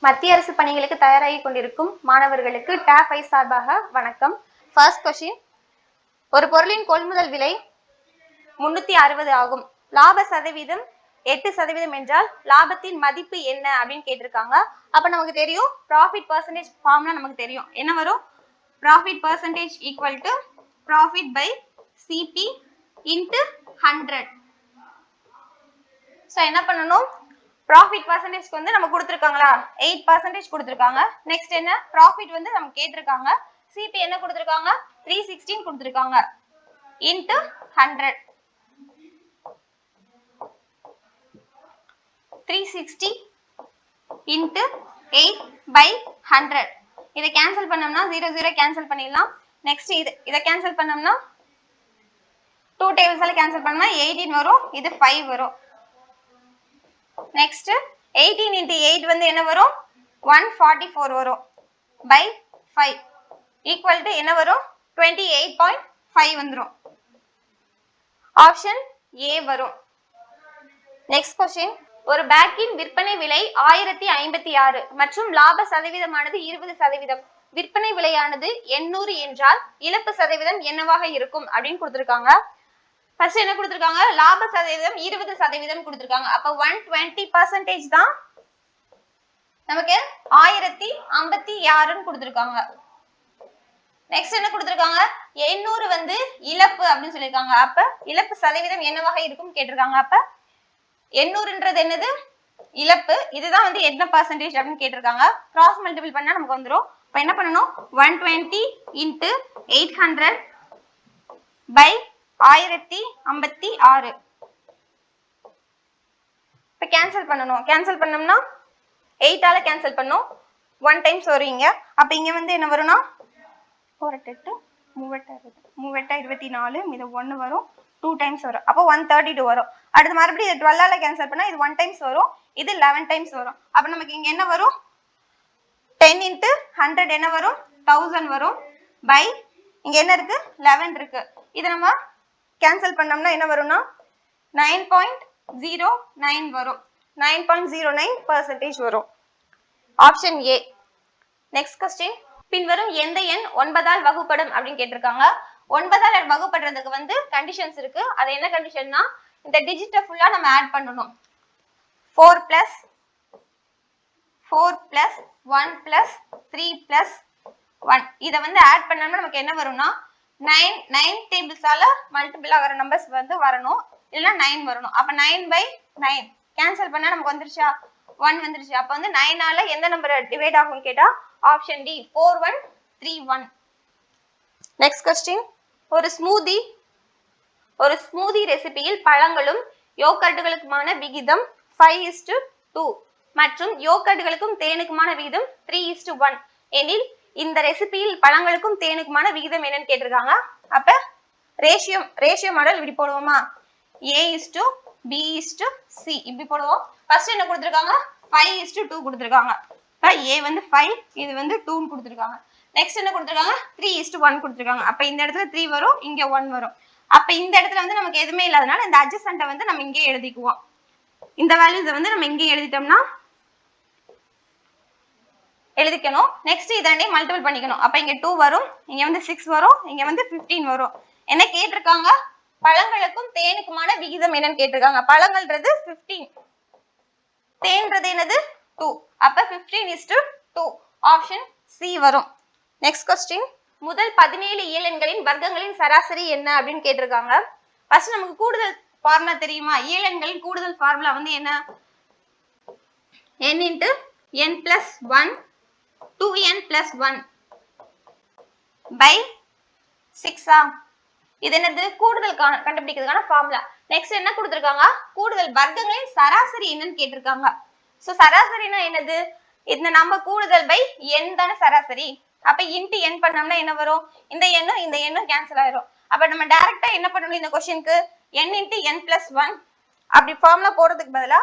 மத்திய அரசு பணிகளுக்கு தயாராகி கொண்டிருக்கும் மாணவர்களுக்கு டாப் 5 சார்பாக வணக்கம். ஃபர்ஸ்ட் கொஸ்டின், ஒரு பொருளின் கொள்முதல் விலை 360 ஆகும். லாப சதவீதம் 8% என்றால் லாபத்தின் மதிப்பு என்ன அப்படின்னு கேட்டிருக்காங்க. அப்ப நமக்கு தெரியும் ப்ராஃபிட் பர்சன்டேஜ் ஃபார்முலா நமக்கு தெரியும். என்ன வரும்? Profit percentage equal to profit by CP into 100. So என்ன பண்ணணும்? ப்ராஃபிட் பர்சன்டேஜ்க்கு வந்து நம்ம கொடுத்துருக்காங்களா 8% கொடுத்துருக்காங்க. நெக்ஸ்ட் என்ன? ப்ராஃபிட் வந்து நம்ம கேட்டிருக்காங்க. சிபி என்ன கொடுத்துருக்காங்க? 316 கொடுத்துருக்காங்க. இன்டு 100. 360 இன்டு 8/100. இதை கேன்சல் பண்ணோம்னா 0 கேன்சல் பண்ணிடலாம். நெக்ஸ்ட் இதை கேன்சல் பண்ணோம்னா 2 டேபிள்ஸால கேன்சல் பண்ணா 18 வரும். இது 5 வரும். நெக்ஸ்ட் 18 into 8 வந்து என்ன வரும்? 144 வரும். by 5 equal to என்ன வரும்? 28.5 வந்துரும். ஆப்ஷன் A வரும். நெக்ஸ்ட் கொஸ்டின், ஒரு பேக்கின் விற்பனை விலை 1056 மற்றும் லாப சதவீதமானது 20%. விற்பனை விலையானது 800 என்றால் இழப்பு சதவீதம் என்னவாக இருக்கும் அப்படின்னு கொடுத்திருக்காங்க. ஃபர்ஸ்ட் என்ன கொடுத்திருக்காங்க? லாப சதவீதம் 20% கொடுத்திருக்காங்க. அப்ப 120% தான் நமக்கு 1056 கொடுத்திருக்காங்க. நெக்ஸ்ட் என்ன கொடுத்திருக்காங்க? 800 வந்து இழப்பு அப்படின்னு சொல்லியிருக்காங்க. அப்ப இழப்பு சதவீதம் என்னவாக இருக்கும் கேட்டிருக்காங்க. அப்ப 800ன்றது என்னது? இழப்பு. இதுதான் வந்து என்ன பர்சன்டேஜ் அப்படின்னு கேட்டிருக்காங்க. கிராஸ் மல்டிபிள் பண்ணா நமக்கு வந்துடும். இப்ப என்ன பண்ணணும்? 120 into 800 by 1056. இப்ப கேன்சல் பண்ணணும். கேன்சல் பண்ணோம்னா 8 ஆல கேன்சல் பண்ணோம். 1 டைம்ஸ் வருவீங்க. அப்ப இங்க வந்து என்ன வரும்னா 4 24 இது 1 வரும். 2 டைம்ஸ் வரும். அப்போ 132 வரும். அடுத்து மறுபடியும் இது 12 ஆல கேன்சல் பண்ணா இது 1 டைம்ஸ் வரும். இது 11 டைம்ஸ் வரும். அப்ப நமக்கு இங்க என்ன வரும்? 10 into 100 என்ன வரும்? 1000 வரும். by இங்க என்ன இருக்கு? 11 இருக்கு. இது நம்ம கேன்சல் பண்ணோம்னா என்ன வரும்னா 9.09 வரும். 9.09% வரும். Option A. நெக்ஸ்ட் கொஸ்டின், பின்வரும் எந்த எண் 9 ஆல் வகுப்படும் அப்படின்னு கேட்டிருக்காங்க. 9 ஆல் வகுப்படுறதுக்கு வந்து கண்டிஷன்ஸ் இருக்கு. அது என்ன கண்டிஷன்னா, இந்த டிஜிட்டை ஃபுல்லா நம்ம ஆட் பண்ணணும். 4 plus 1 plus 3 plus 1 இதை வந்து ஆட் பண்ணோம்னா நமக்கு என்ன வரும்னா 9 டேபிள்ஸால மல்டிபிள் ஆகிற நம்பர்ஸ் வந்து வரணும். இல்லைன்னா 9 வரணும். அப்ப 9/9 கேன்சல் பண்ணா நமக்கு வந்துருச்சா? 1 வந்துருச்சு. அப்ப வந்து 9 ஆல எந்த நம்பர் டிவைட் ஆகும்னு கேட்டா ஆப்ஷன் D 4131. நெக்ஸ்ட் கொஸ்டின், ஒரு ஸ்மூதி ரெசிபியில் பழங்களும் யோகர்ட்டுகளுக்குமான விகிதம் 5:2 மற்றும் யோகர்ட்டுகளுக்கும் தேனுக்குமான விகிதம் 3:1 எனில் இந்த ரெசிபியில் பழங்களுக்கும் தேனுக்குமான விகிதம் என்னன்னு கேட்டிருக்காங்க. அப்ப ரேஷியோ மாடல் இப்படி போடுவோமா? A:B:C இப்படி போடுவோம். ஃபர்ஸ்ட் என்ன கொடுத்திருக்காங்க? 5:2 கொடுத்திருக்காங்க. அப்ப A வந்து 5, இது வந்து 2 கொடுத்திருக்காங்க. நெக்ஸ்ட் என்ன கொடுத்திருக்காங்க? 3:1 கொடுத்திருக்காங்க. அப்ப இந்த இடத்துல 3 வரும், இங்க 1 வரும். அப்ப இந்த இடத்துல வந்து நமக்கு எதுவுமே இல்லாதனால இந்த அட்ஜசன்ட்டை வந்து நம்ம இங்கே எழுதிக்குவோம். இந்த வேல்யூஸை வந்து நம்ம இங்கே எழுதிட்டோம்னா எழுதிக்கணும். நெக்ஸ்ட் இதை மல்டிபிள் பண்ணிக்கணும். அப்ப இங்க 2 வரும், இங்க வந்து 6 வரும், இங்க வந்து 15 வரும். என்ன கேட்டிருக்காங்க? பழங்களுக்கும் தேனுக்குமான விகிதம் என்னன்னு கேட்டிருக்காங்க. பழங்கள்ன்றது 15, தேன்றது என்னது 2. அப்ப 15:2 ஆப்ஷன் C வரும். நெக்ஸ்ட் கொஸ்டின், முதல் 17 இயலெண்களின் வர்க்கங்களின் சராசரி என்ன அப்படின்னு கேட்டிருக்காங்க. ஃபர்ஸ்ட் நமக்கு கூடுதல் ஃபார்முலா தெரியுமா? இயலெண்களின் கூடுதல் ஃபார்முலா வந்து என்ன? n into n plus 1 2n plus 1 by 6. இது என்னது? கூடுதல் கண்டுபிடிக்கிறதுக்கான ஃபார்முலா. நெக்ஸ்ட் என்ன கொடுத்திருக்காங்க? கூடுதல் வர்க்கங்களின் சராசரி என்னன்னு கேட்டிருக்காங்க. சோ சராசரினா என்னது? இந்த நம்ம கூடுதல் பை n தான சராசரி. அப்ப இன்டு n பண்ணோம்னா என்ன வரும்? இந்த எண்ணும் கேன்சல் ஆயிரும். அப்ப நம்ம டைரக்டா என்ன பண்ணணும்? இந்த क्वेश्चनக்கு n into n plus 1 அப்படி ஃபார்முலா போடுறதுக்கு பதிலா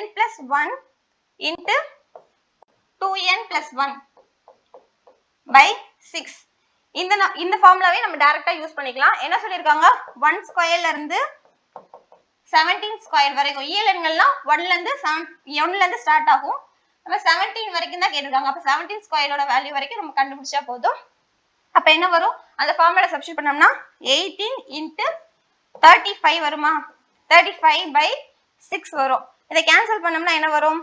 n plus 1 into 2n plus 1 by 6 இந்த ஃபார்முலாவை நம்ம டைரக்டா யூஸ் பண்ணிக்கலாம். என்ன சொல்லிருக்காங்க? 1 ஸ்கொயர்ல இருந்து 17 ஸ்கொயர் வரைக்கும் இயலெண்கள்லாம் 1ல இருந்து ஸ்டார்ட் ஆகும். நம்ம 17 வரைக்கும் தான் கேட்டிருக்காங்க. அப்ப 17 ஸ்கொயரோட வேல்யூ வரைக்கும் நம்ம கண்டுபிடிச்சா போதும். அப்ப என்ன வரும்? அந்த ஃபார்முலா சப்ஸ்டிட்யூட் பண்ணோம்னா 18 into 35 வருமா? 35/6 வரும். இதை கேன்சல் பண்ணோம்னா என்ன வரும்?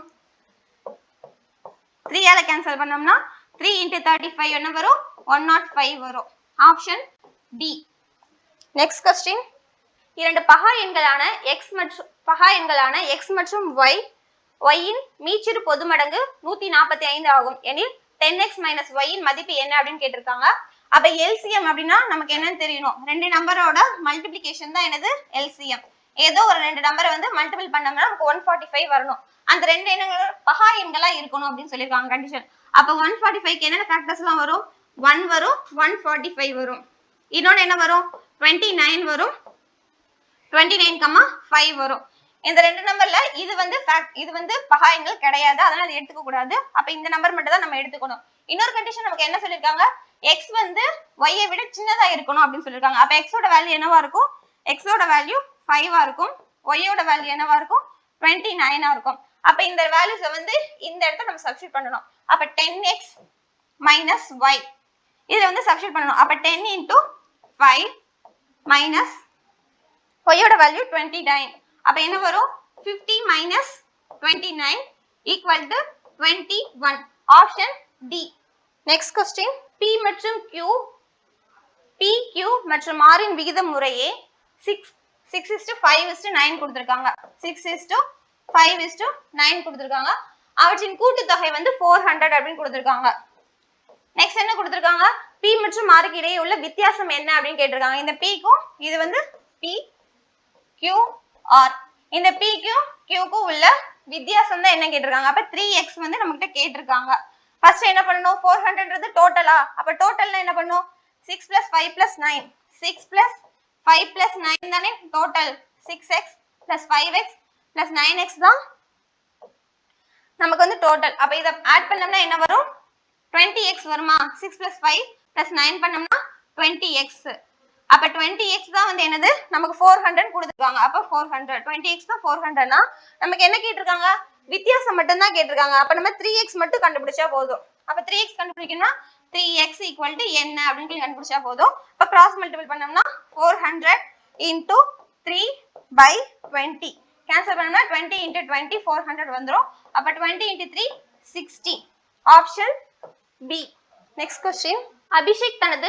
3 ஆல கேன்சல் பண்ணோம்னா 3 into 35 என்ன வரும்? 105 வரும். Option D. Next question. இரண்டு பகா எண்களான x மற்றும் y இன் மீச்சிறு பொதுமடங்கு 145 ஆகும் எனில் 10x - y இன் மதிப்பு என்ன அப்படின்னு கேட்டிருக்காங்க. அப்ப எல்சிஎம் அப்படின்னா நமக்கு என்னன்னு தெரியணும். ரெண்டு நம்பரோட மல்டிப்ளிகேஷன் தான் என்னது? எல்சிஎம். ஏதோ ஒரு ரெண்டு நம்பரை வந்து மல்டிபிள் பண்ணோம்னா நமக்கு 145 வரணும். அந்த ரெண்டு எண்கள் பகா எண்களா இருக்கணும் அப்படின்னு சொல்லியிருக்காங்க கண்டிஷன். அப்ப 145க்கு என்னென்ன ஃபேக்டர்ஸ் எல்லாம் வரும்? 1 வரும், 145 வரும், இன்னொன்னு என்ன வரும்? 29 வரும், 29,5 வரும். இந்த ரெண்டு நம்பர்ல இது வந்து பகா எண்கள் கிடையாது, அதனால அதை எடுத்துக்க கூடாது. அப்ப இந்த நம்பர் மட்டும் தான் நம்ம எடுத்துக்கணும். இன்னொரு கண்டிஷன் நமக்கு என்ன சொல்லிருக்காங்க? x வந்து y ஐ விட சின்னதா இருக்கணும் அப்படின்னு சொல்லிருக்காங்க. அப்ப x ஓட வேல்யூ என்னவா இருக்கும்? x ஓட வேல்யூ 5 இருக்கும், y ஓட வேல்யூ என்னவா இருக்கும்? 29 இருக்கும். அப்ப இந்த வேல்யூஸை வந்து இந்த இடத்துல நம்ம சப்ஸ்டிட்யூட் பண்ணணும். அப்ப 10x - y இதுல வந்து சப்ஸ்டிட்யூட் பண்ணணும். அப்ப 10 into 5 minus y ஓட வேல்யூ 29. அப்ப என்ன வரும்? 50 minus 29 equal to 21. Option D. Next question. p மற்றும் q மற்றும் r இன் விகிதம் முறையே 6:5:9 கொடுத்திருக்காங்க. 6:5:9 கொடுத்திருக்காங்க. அவற்றின் கூட்டுத்தொகை வந்து 400 அப்படின்னு கொடுத்திருக்காங்க. நெக்ஸ்ட் என்ன கொடுத்திருக்காங்க? p மற்றும் r க்கு இடையே உள்ள வித்தியாசம் என்ன அப்படின்னு கேட்டிருக்காங்க. இந்த p க்கும் இது வந்து p q r, இந்த p க்கும் q க்கும் உள்ள வித்தியாசம் தான் என்ன கேட்டிருக்காங்க. அப்ப 3x வந்து நம்ம கிட்ட கேட்டிருக்காங்க. ஃபர்ஸ்ட் என்ன பண்ணணும்? 400ன்றது டோட்டலா? அப்ப டோட்டல்னா என்ன பண்ணும்? 6 + 5 + 9, 6 + 5 + 9 தானே டோட்டல். 6x + 5x + 9x தான் நமக்கு வந்து டோட்டல். அப்ப இத ஆட் பண்ணோம்னா என்ன வரும்? 20x வருமா? 6 + 5 + 9 பண்ணோம்னா 20x. அப்ப 20x தான் வந்து என்னது? நமக்கு 400 கொடுத்திருக்காங்க. அப்ப 400 20x தான் 400னா நமக்கு என்ன கேட்டிருக்காங்க? வித்தியாசம் மட்டும் தான் கேட்டிருக்காங்க. அப்ப நம்ம 3x மட்டும் கண்டுபிடிச்சா போதும். அப்ப 3x கண்டுபிடிக்கணும்னா 3x = என்ன அப்படின்னு கண்டுபிடிச்சா போதும். அப்ப கிராஸ் மல்டிபிள் பண்ணோம்னா 400 into 3/20 கேன்சல் பண்ணோம்னா 20 into 20 400 வந்துரும். அப்ப 20 into 3 60. Option B. Next question. Abhishek தனது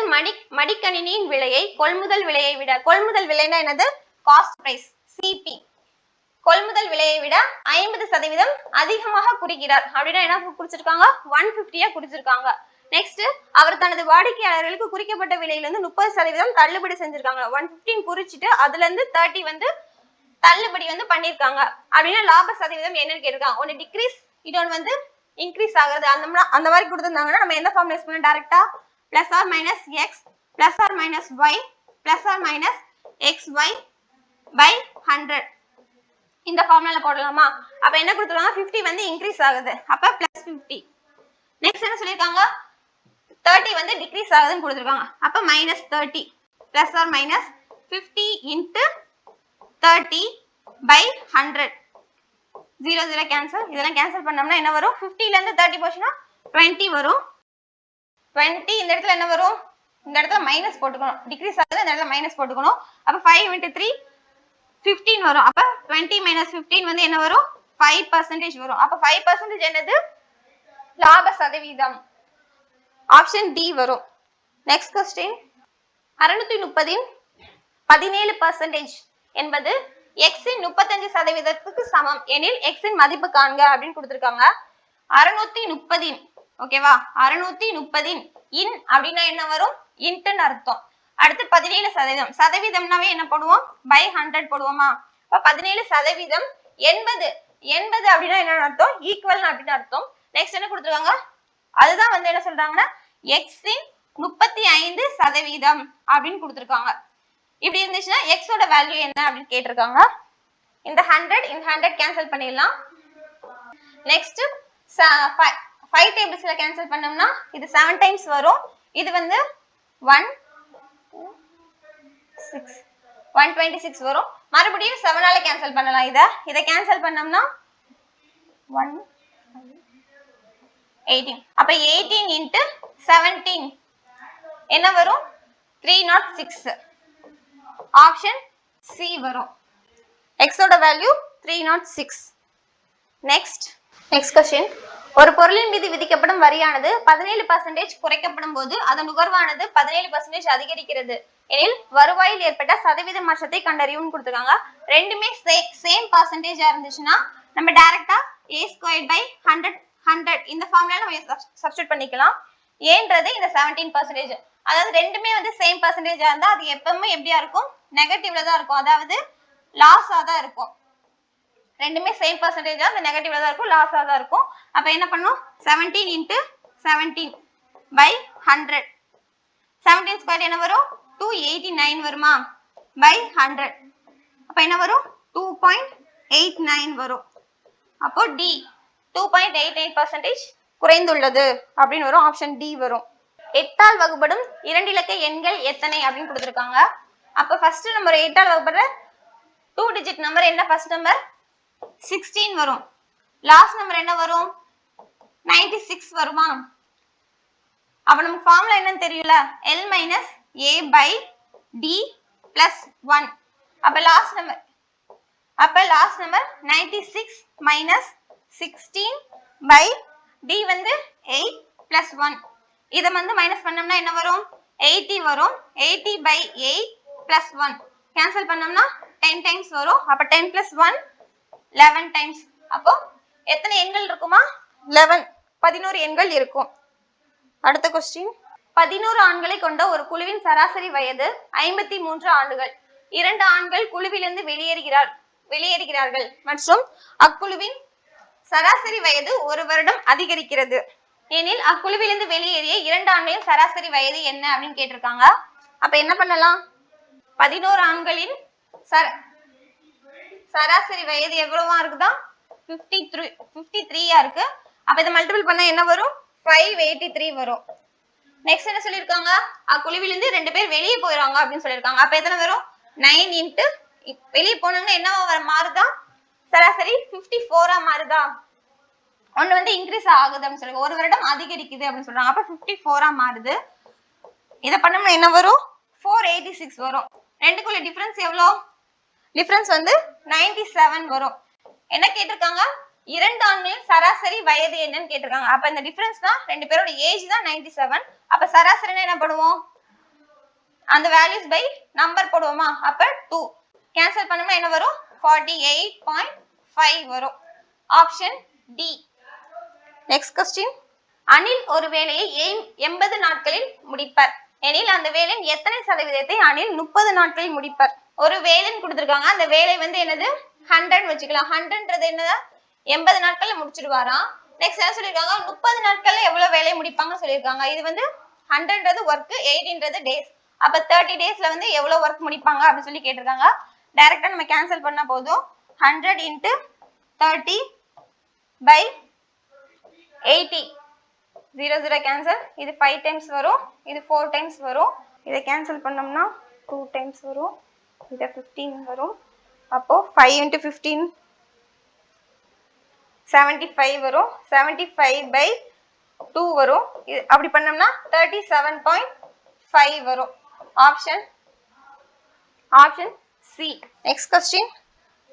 மடிக்கணினியின் விலையை கொள்முதல் விலையை விட, கொள்முதல் விலைனா என்னது? Cost price, CP. கொள்முதல் விலையை விட 50% அதிகமாக குறிக்கிறார் அப்படின்னா என்ன குறிச்சிருக்காங்க? 150 குறிச்சிருக்காங்க. நெக்ஸ்ட், அவர் தனது வாடிக்கையாளர்களுக்கு குறிக்கப்பட்ட விலையிலிருந்து 30% தள்ளுபடி செஞ்சிருக்காங்க. 115 குறிச்சிட்டு அதுல இருந்து 30 வந்து தள்ளுபடி வந்து பண்ணிருக்காங்க அப்படின்னா லாப சதவீதம் என்னன்னு கேட்டிருக்காங்க. ஒன்னு டிக்ரீஸ், இன்னொன்னு வந்து இன்க்ரீஸ் ஆகுறது. அந்த மாதிரி கொடுத்திருந்தாங்கன்னா நம்ம என்ன ஃபார்முலா யூஸ் பண்ணலாம்? டைரக்டா plus or minus x plus or minus y plus or minus xy by 100 இந்த ஃபார்முலால போடலாமா? அப்ப என்ன கொடுத்திருக்காங்க? 50 வந்து இன்க்ரீஸ் ஆகுது, அப்ப +50. நெக்ஸ்ட் என்ன சொல்லிருக்காங்க? 30 வந்து டிக்ரீஸ் ஆகுதுன்னு கொடுத்திருக்காங்க. அப்ப -30 plus or minus 50 into 30 by 100. 0 0 cancel. இதெல்லாம் கேன்சல் பண்ணோம்னா என்ன வரும்? 50ல இருந்து 30 போச்சுன்னா 20 வரும். 20 இந்த இடத்துல என்ன வரும்? இந்த இடத்துல மைனஸ் போட்டுக்கணும். டிக்ரீஸ் ஆகுது, இந்த இடத்துல மைனஸ் போட்டுக்கணும். அப்ப 5 into 3 15 வரும். அப்ப 20 - 15 வந்து என்ன வரும்? 5% வரும். அப்ப 5% என்னது? லாப சதவீதம். ஆப்ஷன் டி வரும். Next question. 630 இன் 17% என்பது x இன் 35%க்கு சமம் எனில் x இன் மதிப்பு காண்க அப்படின்னு கொடுத்திருக்காங்க. 630 ஓகேவா? 630 இன் அப்படின்னா என்ன வரும்? இன்ட்னு அர்த்தம். அடுத்து 17%. சதவீதம்னாவே என்ன போடுவோம்? by 100 போடுவோமா? அப்ப 17% 80 அப்படின்னா என்ன அர்த்தம்? ஈக்குவல் அப்படின்னு அர்த்தம். நெக்ஸ்ட் என்ன கொடுத்திருக்காங்க? அதுதான் வந்து என்ன சொல்றாங்கன்னா x இன் 35% அப்படின்னு கொடுத்திருக்காங்க. இப்படி இருந்துச்சுன்னா x ஓட வேல்யூ என்ன அப்படின்னு கேட்டிருக்காங்க. இந்த 100 கேன்சல் பண்ணிடலாம். நெக்ஸ்ட் 5 டேபிள்ஸ்ல கேன்சல் பண்ணோம்னா இது 7 டைம்ஸ் வரும். இது வந்து 126 வரும். மறுபடியும் 7 ஆல கேன்சல் பண்ணலாம். இத கேன்சல் பண்ணோம்னா 1 18. அப்ப 18 into 17 என்ன வரும்? 306. ஆப்ஷன் சி வரும். x ஓட வேல்யூ 306. Next question. ஒரு பொருளின் மீது விதிக்கப்படும் வரியானது 17% குறைக்கப்படும் போது அதன் நுகர்வானது 17% அதிகரிக்கிறது எனில் வருவாயில் ஏற்பட்ட சதவீத மாற்றத்தை கண்டறியும் கொடுத்துருக்காங்க. ரெண்டுமே சேம் பர்சன்டேஜா இருந்துச்சுன்னா நம்ம டைரக்டா a² / 100 இந்த ஃபார்முலா நம்ம சப்ஸ்டிட்யூட் பண்ணிக்கலாம். ஏன்றது இந்த 17%. அதாவது ரெண்டுமே வந்து சேம் பர்சன்டேஜா இருந்தா அது எப்பவுமே எப்படியா இருக்கும்? நெகட்டிவ்ல தான் இருக்கும். அதாவது லாஸா தான் இருக்கும். ரெண்டுமே சேம் பர்சன்டேஜா அந்த நெகட்டிவ்ல தான் இருக்கும், லாஸா தான் இருக்கும். அப்ப என்ன பண்ணும்? 17 into 17 by 100. 17 ஸ்கொயர் என்ன வரும்? 289 வருமா? by 100. அப்ப என்ன வரும்? 2.89 வரும். அப்போ D 2.88% குறைந்துள்ளது அப்படின்னு வரும். ஆப்ஷன் டி வரும். 8ஆல் வகுப்படும் 2 இலக்க எண்கள் எத்தனை அப்படின்னு கொடுத்திருக்காங்க. அப்ப ஃபர்ஸ்ட் நம்பர் 8ஆல் வகுப்படுற 2 டிஜிட் நம்பர் என்ன? ஃபர்ஸ்ட் நம்பர் 16 வரும். லாஸ்ட் நம்பர் என்ன வரும்? 96 வருமா? அப்ப நமக்கு ஃபார்முலா என்னன்னு தெரியல. L - A by D plus 1. அப்ப last number 96 minus 16 by D வந்து 8 plus 1. இதை வந்து மைனஸ் பண்ணோம்னா என்ன வரும்? 80 வரும். 80 by 8 plus 1 கேன்சல் பண்ணோம்னா 10 டைம்ஸ் வரும். அப்ப 10 plus 1 11 டைம்ஸ். அப்போ எத்தனை எண்கள் இருக்குமா? 11 எண்கள் இருக்கும். அடுத்த கொஸ்டின். 11 ஆண்களை கொண்ட ஒரு குழுவின் சராசரி வயது 53 ஆண்டுகள். 2 ஆண்கள் குழுவிலிருந்து வெளியேறுகிறார்கள் மற்றும் அக்குழுவின் சராசரி வயது 1 வருடம் அதிகரிக்கிறது எனில் அக்குழுவிலிருந்து வெளியேறிய 2 ஆண்களின் சராசரி வயது என்ன அப்படின்னு கேட்டிருக்காங்க. அப்ப என்ன பண்ணலாம்? 11 ஆண்களின் சராசரி வயது எவ்வளவா இருக்குதா? 53 இருக்கு. அப்ப இதை மல்டிபிள் பண்ணா என்ன வரும்? 583 வரும். நெக்ஸ்ட் என்ன சொல்லிருக்காங்க? அக்குழுவிலிருந்து 2 பேர் வெளியே போயிடுறாங்க அப்படின்னு சொல்லிருக்காங்க. அப்ப எத்தனை வரும்? 9 into வெளியே போனாங்கன்னா என்னவா மாறுதா? சராசரி 54 மாறுதா? ஒன்னு வந்து இன்க்ரீஸ் ஆகுது அப்படின்னு சொல்லுங்க. 1 வருடம் அதிகரிக்குது அப்படின்னு சொல்றாங்க. அப்ப 54 மாறுது. இதை பண்ணோம்னா என்ன வரும்? 486 வரும். ரெண்டுக்குள்ள டிஃபரன்ஸ் எவ்வளோ? டிஃபரன்ஸ் வந்து 97 வரும். என்ன கேட்டிருக்காங்க? 2 ஆண்களின் சராசரி வயது என்னன்னு கேட்டிருக்காங்க. அப்ப இந்த டிஃபரன்ஸ் தான் 2 பேரோட ஏஜ் தான் 97. அப்ப சராசரினா என்ன பண்ணுவோம்? அந்த வேல்யூஸ் பை நம்பர் போடுவோமா? அப்ப 2 கேன்சல் பண்ணோம்னா என்ன வரும்? 48.5 வரும். Option D. Next question. Anil ஒரு வேலையை 80 நாட்களில் முடிப்பார் எனில் அந்த வேலையின் எத்தனை சதவீதத்தை அனில் 30 நாட்களில் முடிப்பார்? ஒரு வேலைன்னு கொடுத்திருக்காங்க. அந்த வேலை வந்து என்னது? 100 வச்சுக்கலாம். 100ன்றது என்னது? 80 நாட்கள்ல முடிச்சிடுவாராம். நெக்ஸ்ட் என்ன சொல்லிருக்காங்க? 30 நாட்கள்ல எவ்வளவு வேலையை முடிப்பாங்கன்னு சொல்லியிருக்காங்க. இது வந்து 100ன்றது ஒர்க், 80ன்றது டேஸ். அப்ப 30 டேஸ்ல வந்து எவ்வளவு ஒர்க் முடிப்பாங்க அப்படின்னு சொல்லி கேட்டிருக்காங்க. டைரக்டா நம்ம கேன்சல் பண்ணா போதும். 100 into 30 by 80. 0 கேன்சல். இது 5 டைம்ஸ் வரும். இது 4 டைம்ஸ் வரும். இதை கேன்சல் பண்ணோம்னா 2 டைம்ஸ் வரும். இது 15 வரும். அப்போ 5 into 15 75 வரும். 75 by 2 வரும். அப்படி பண்ணோம்னா 37.5 வரும். Option C. Next question.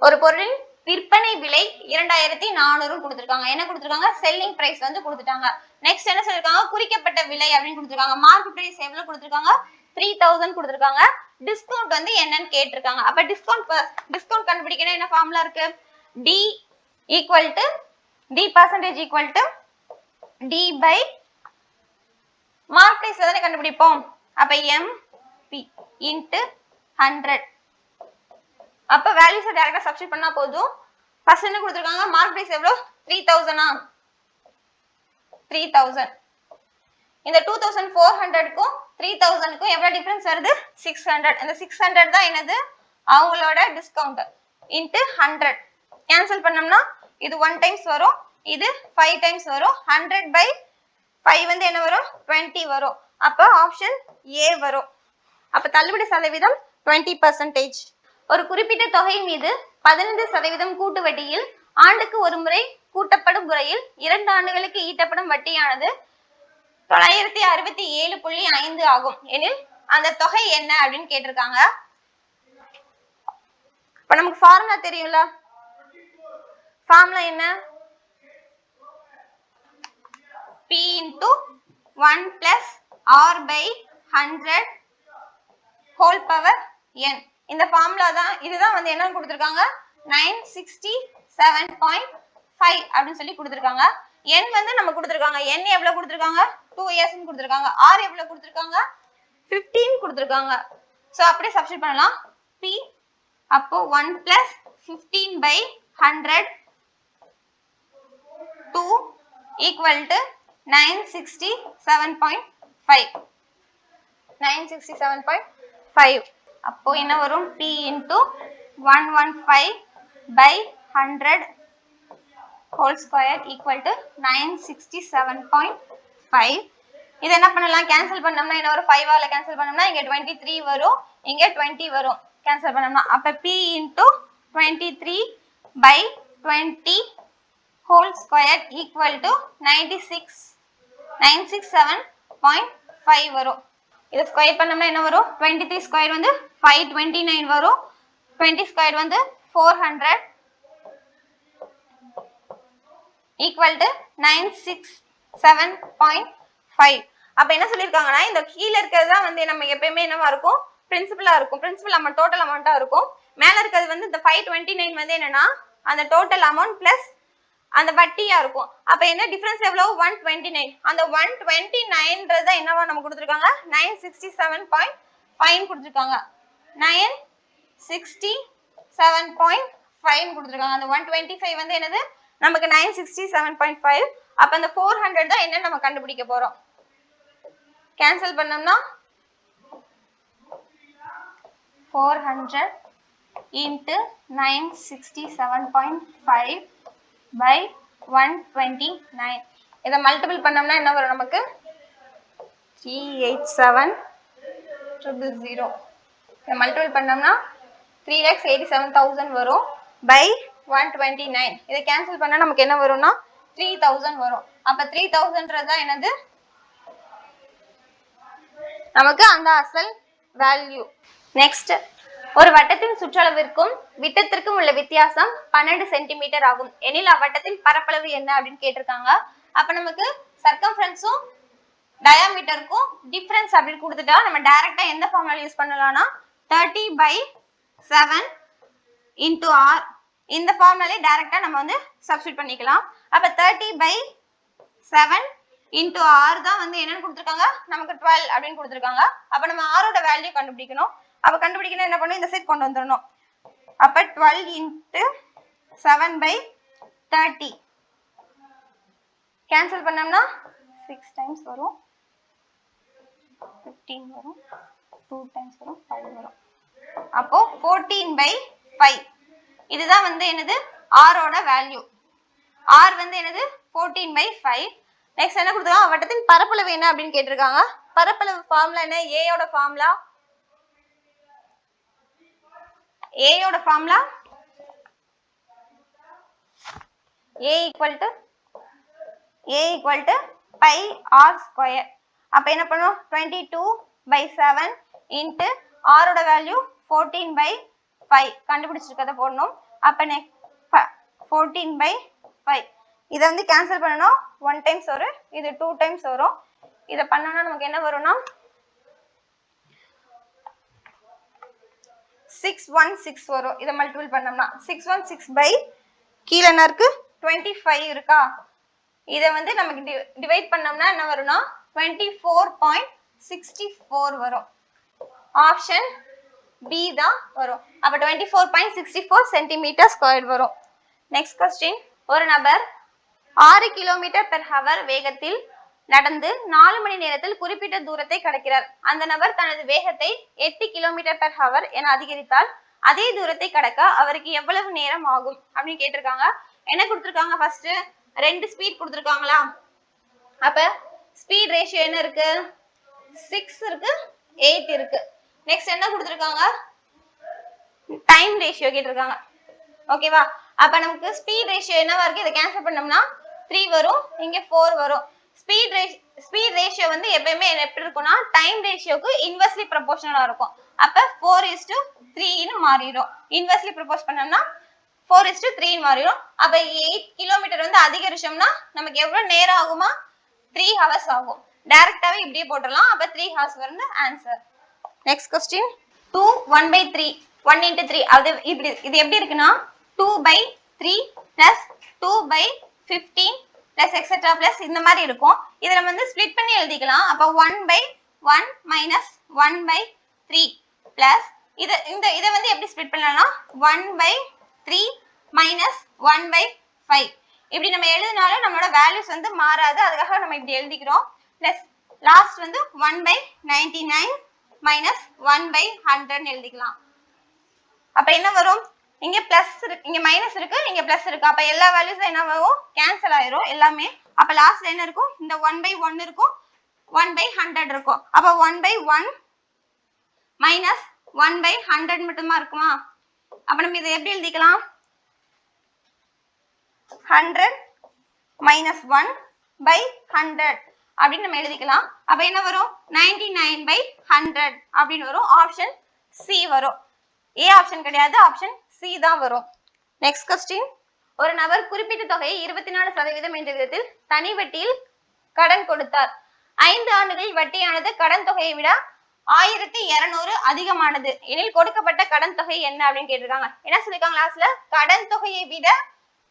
ஒரு பொருளின் விற்பனை விலை 2400 கொடுத்திருக்காங்க. என்ன கொடுத்திருக்காங்க? செல்லிங் பிரைஸ் வந்து கொடுத்துட்டாங்க. நெக்ஸ்ட் என்ன சொல்லிருக்காங்க? குறிக்கப்பட்ட விலை அப்படின்னு கொடுத்திருக்காங்க. மார்க்கெட் பிரைஸ் எவ்வளவு கொடுத்திருக்காங்க? 3000 கொடுத்திருக்காங்க. டிஸ்கவுண்ட் வந்து என்னன்னு கேட்டிருக்காங்க. அப்ப டிஸ்கவுண்ட் கண்டுபிடிக்கணும். என்ன ஃபார்முலா இருக்கு? D percentage equal to D by mark price தானே கண்டுபிடிப்போம். அப்ப MP into 100. அப்ப வேல்யூஸ் டைரக்டா சப்ஸ்டிட்யூட் பண்ணா போதும். ஃபர்ஸ்ட் என்ன கொடுத்திருக்காங்க? மார்க் பிரைஸ் எவ்வளவு? 3000 3000. இந்த 2400க்கும் 3000க்கும் எவ்வளவு டிஃபரன்ஸ் வருது? 600. இந்த 600 தான் என்னது? அவங்களோட டிஸ்கவுண்ட் இன்டு 100 கேன்சல் பண்ணோம்னா இது 1 டைம்ஸ் வரும். இது 5 டைம்ஸ் வரும். 100 by 5 வந்து என்ன வரும்? 20 வரும். அப்ப ஆப்ஷன் ஏ வரும். அப்ப தள்ளுபடி சதவீதம் 20%. ஒரு குறிப்பிட்ட தொகை மீது 15% கூட்டு வட்டியில் ஆண்டுக்கு ஒரு முறை கூட்டப்படும் முறையில் 2 ஆண்டுகளுக்கு ஈட்டப்படும் வட்டியானது 967.5 ஆகும் எனில் அந்த தொகை என்ன அப்படின்னு கேட்டிருக்காங்க. இப்ப நமக்கு ஃபார்முலா தெரியும்ல, ஃபார்முலா என்ன? P into 1 plus R by 100 whole power n. இந்த ஃபார்முலா தான், இதுதான் வந்து என்ன கொடுத்திருக்காங்க 967.5 அப்படின்னு சொல்லி கொடுத்திருக்காங்க. n வந்து நம்ம கொடுத்திருக்காங்க, n எவ்வளவு கொடுத்திருக்காங்க 2s ன்னு கொடுத்திருக்காங்க. r எவ்வளவு கொடுத்திருக்காங்க 15 கொடுத்திருக்காங்க. சோ அப்படியே சப்ஸ்டிட்யூட் பண்ணலாம். p அப்போ 1 plus 15 by 100 2 equal to 967.5. 967.5. அப்போ என்ன வரும்? p into 115 by 100 whole square equal to 967.5. இது என்ன பண்ணலாம்? கேன்சல் பண்ணோம்னா என்ன வரும்? 5 ஆல கேன்சல் பண்ணோம்னா இங்க 23 வரும், இங்க 20 வரும். கேன்சல் பண்ணோம்னா அப்ப p into 23 by 20 whole square equal to 967.5 வரும். இது ஸ்கொயர் பண்ணோம்னா என்ன வரும்? 23 ஸ்கொயர் வந்து 529 வரும், 20 ஸ்கொயர் வந்து 400 equal to 967.5. அப்ப என்ன சொல்லிருக்காங்கன்னா, இந்த கீழ இருக்கிறது தான் வந்து நம்ம எப்பயுமே என்னவா இருக்கும்? பிரின்சிபலா இருக்கும். பிரின்சிபல் அமௌண்ட் டோட்டல் அமௌண்டா இருக்கும். மேல இருக்கிறது வந்து இந்த 529 வந்து என்னன்னா அந்த டோட்டல் அமௌண்ட் பிளஸ் அந்த வட்டியா இருக்கும். அப்ப என்ன டிஃபரன்ஸ் எவ்வளவு? 129. அந்த 129ன்றத என்னவா நம்ம கொடுத்திருக்காங்க 967.5 கொடுத்திருக்காங்க. 967.5 கொடுத்திருக்காங்க. அந்த 125 வந்து என்னது நமக்கு 967.5. அப்ப அந்த 400 தான் என்ன நம்ம கண்டுபிடிக்க போறோம். கேன்சல் பண்ணோம்னா 400 into 967.5 by 129. இத மல்டிபிள் பண்ணோம்னா என்ன வரும் நமக்கு? 387,000. இத மல்டிபிள் பண்ணோம்னா 3,87,000 வரும் by 129. இத கேன்சல் பண்ணா நமக்கு என்ன வரும்னா 3000 வரும். அப்ப 3000ன்றதா என்னது நமக்கு அந்த அசல் வேல்யூ. நெக்ஸ்ட், ஒரு வட்டத்தின் சுற்றளவிற்கும் விட்டத்திற்கும் உள்ள வித்தியாசம் 12 சென்டிமீட்டர் ஆகும் எனில் அவ்வட்டத்தின் பரப்பளவு என்ன அப்படின்னு கேட்டிருக்காங்க. அப்ப நமக்கு சர்க்கம்ஃபரன்ஸும் டயாமீட்டருக்கும் டிஃபரன்ஸ் அப்படின்னு கொடுத்துட்டா நம்ம டைரக்டா எந்த ஃபார்முலா யூஸ் பண்ணலாம்னா 30/7 into r. இந்த ஃபார்முலாலே டைரக்டா நம்ம வந்து சப்ஸ்டிட்யூட் பண்ணிக்கலாம். அப்ப 30/7 into r தான் வந்து என்னன்னு கொடுத்திருக்காங்க நமக்கு 12 அப்படின்னு கொடுத்திருக்காங்க. அப்ப நம்ம r ஓட வேல்யூ கண்டுபிடிக்கணும். அப்ப கண்டுபிடிக்கணும் என்ன பண்ணணும்? இந்த சைடு கொண்டு வந்துடணும். அப்ப 12 into 7/30 கேன்சல் பண்ணோம்னா 6 டைம்ஸ் வரும், 15 வரும், 2 டைம்ஸ் வரும், 5 வரும். அப்போ 14/5. இதுதான் வந்து என்னது r ஓட வேல்யூ. r வந்து என்னது 14/5. நெக்ஸ்ட் என்ன கொடுத்திருக்காங்க? வட்டத்தின் பரப்பளவு என்ன அப்படின்னு கேட்டிருக்காங்க. பரப்பளவு ஃபார்முலா என்ன? a யோட ஃபார்முலா a யோட formula a equal to pi r square. அப்ப என்ன பண்ணும்? 22/7 into r ஓட வேல்யூ 14/5 கண்டுபிடிச்சிருக்கத போடணும். அப்ப 14/5 இத வந்து கேன்சல் பண்ணனும். 1 டைம்ஸ் வரும், இது 2 டைம்ஸ் வரும். இத பண்ணனும்னா நமக்கு என்ன வரும்னா 616 வரும். இத மல்டிபிள் பண்ணோம்னா 616 கீழ என்ன இருக்கு 25 இருக்கா? இத வந்து நமக்கு டிவைட் பண்ணோம்னா என்ன வரும்னா 24.64 வரும். ஆப்ஷன் பி தான் வரும். அப்ப 24.64 சென்டிமீட்டர் ஸ்கொயர் வரும். நெக்ஸ்ட் क्वेश्चन, ஒரு நபர் 6 km/h வேகத்தில் நடந்து 4 மணி நேரத்தில் குறிப்பிட்ட தூரத்தை கடக்கிறார். அந்த நபர் தனது வேகத்தை 8 km/h என அதிகரித்தால் அதே தூரத்தை கடக்க அவருக்கு எவ்வளவு நேரம் ஆகும் அப்படின்னு கேட்டிருக்காங்க. என்ன கொடுத்திருக்காங்க? ஃபர்ஸ்ட் 2 ஸ்பீட் கொடுத்திருக்காங்களா? அப்ப ஸ்பீட் ரேஷியோ என்ன இருக்கு? 6 இருக்கு, 8 இருக்கு. நெக்ஸ்ட் என்ன கொடுத்திருக்காங்க? டைம் ரேஷியோ கேட்டிருக்காங்க. ஓகேவா? அப்ப நமக்கு ஸ்பீட் ரேஷியோ என்னவா இருக்கு? இதை கேன்சல் பண்ணோம்னா 3 வரும், இங்க 4 வரும். ஸ்பீட் ரேஷியோ வந்து எப்பயுமே எப்படி இருக்கும்னா டைம் ரேஷியோக்கு இன்வெர்ஸ்லி ப்ரொபோர்ஷனலா இருக்கும். அப்ப 4:3 மாறிடும். இன்வெர்ஸ்லி ப்ரொபோஸ் பண்ணோம்னா 4:3 மாறிடும். அப்ப 8 கிலோமீட்டர் வந்து அதிகரிச்சோம்னா நமக்கு எவ்வளவு நேரம் ஆகுமா? 3 hours ஆகும். டைரக்டாவே இப்படியே போட்டுடலாம். அப்ப 3 hours வந்து ஆன்சர். நெக்ஸ்ட் क्वेश्चन 2 1/3 1 into 3 அது இது எப்படி இருக்குன்னா 2/3 plus 2/15 plus etc plus இந்த மாதிரி இருக்கும். இத நம்ம வந்து ஸ்ப்ளிட் பண்ணி எழுதிக்கலாம். அப்ப 1/1 minus 1/3 plus இத வந்து எப்படி ஸ்ப்ளிட் பண்ணலாம்னா 1/3 minus 1/5 இப்படி நம்ம எழுதினாலும் நம்மளோட வேல்யூஸ் வந்து மாறாது. அதுக்காக நம்ம இப்படி எழுதிக்கிறோம். பிளஸ் லாஸ்ட் வந்து 1/99 minus 1/100 எழுதிக்கலாம். அப்ப என்ன வரும்? இங்க பிளஸ் இருக்கு, இங்க மைனஸ் இருக்கு, இங்க பிளஸ் இருக்கு. அப்ப எல்லா வேல்யூஸும் என்ன ஆகும்? கேன்சல் ஆயிரும் எல்லாமே. அப்ப லாஸ்ட்ல என்ன இருக்கும்? இந்த 1/1 இருக்கும், 1/100 இருக்கும். அப்ப 1/1 minus 1/100 மட்டுமா இருக்குமா? அப்ப நம்ம இதை எப்படி எழுதிக்கலாம்? 100 minus 1/100 அப்படின்னு நம்ம எழுதிக்கலாம். அப்ப என்ன வரும்? 99/100 அப்படின்னு வரும். ஆப்ஷன் சி வரும். ஏ ஆப்ஷன் கிடையாது, ஆப்ஷன் சி தான் வரும். நெக்ஸ்ட் क्वेश्चन ஒரு நபர் குறிப்பிட்ட தொகையை 24% என்ற விதத்தில் தனி வட்டியில் கடன் கொடுத்தார். 5 ஆண்டுகளில் வட்டியானது கடன் தொகையை விட 1200 அதிகமானது எனில் கொடுக்கப்பட்ட கடன் தொகை என்ன அப்படின்னு கேட்டிருக்காங்க. என்ன சொல்லிருக்காங்க லாஸ்ட்ல? கடன் தொகையை விட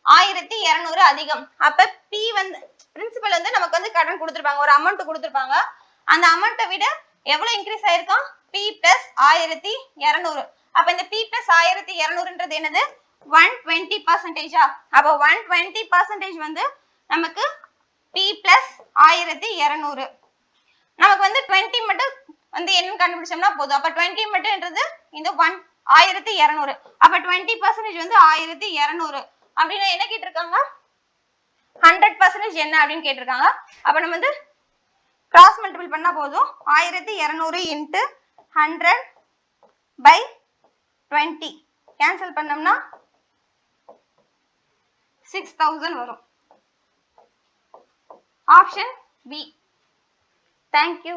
1200 அதிகம். அப்ப பி வந்து பிரின்சிபல் வந்து நமக்கு வந்து கடன் கொடுத்திருப்பாங்க, ஒரு அமௌண்ட் கொடுத்திருப்பாங்க. அந்த அமௌண்ட்டை விட எவ்வளவு இன்க்ரீஸ் ஆயிருக்கும்? B plus 1200. அப்ப இந்த பி பிளஸ் 1200ன்றது என்னது? 120%. அப்ப 120% வந்து நமக்கு பி பிளஸ் 1200. நமக்கு வந்து 20 மட்டும் வந்து என்ன கண்டுபிடிச்சோம்னா போதும். அப்ப 20 மட்டும்ன்றது இந்த 1200. அப்ப 20% வந்து 1200 அப்படின்னா என்ன கேட்டிருக்காங்க? 100% என்ன அப்படின்னு கேட்டிருக்காங்க. அப்ப நம்ம வந்து கிராஸ் மல்டிபிள் பண்ணா போதும். 1200 into 100/20 கேன்சல் பண்ணோம்னா 6000 வரும். Option B. Thank you.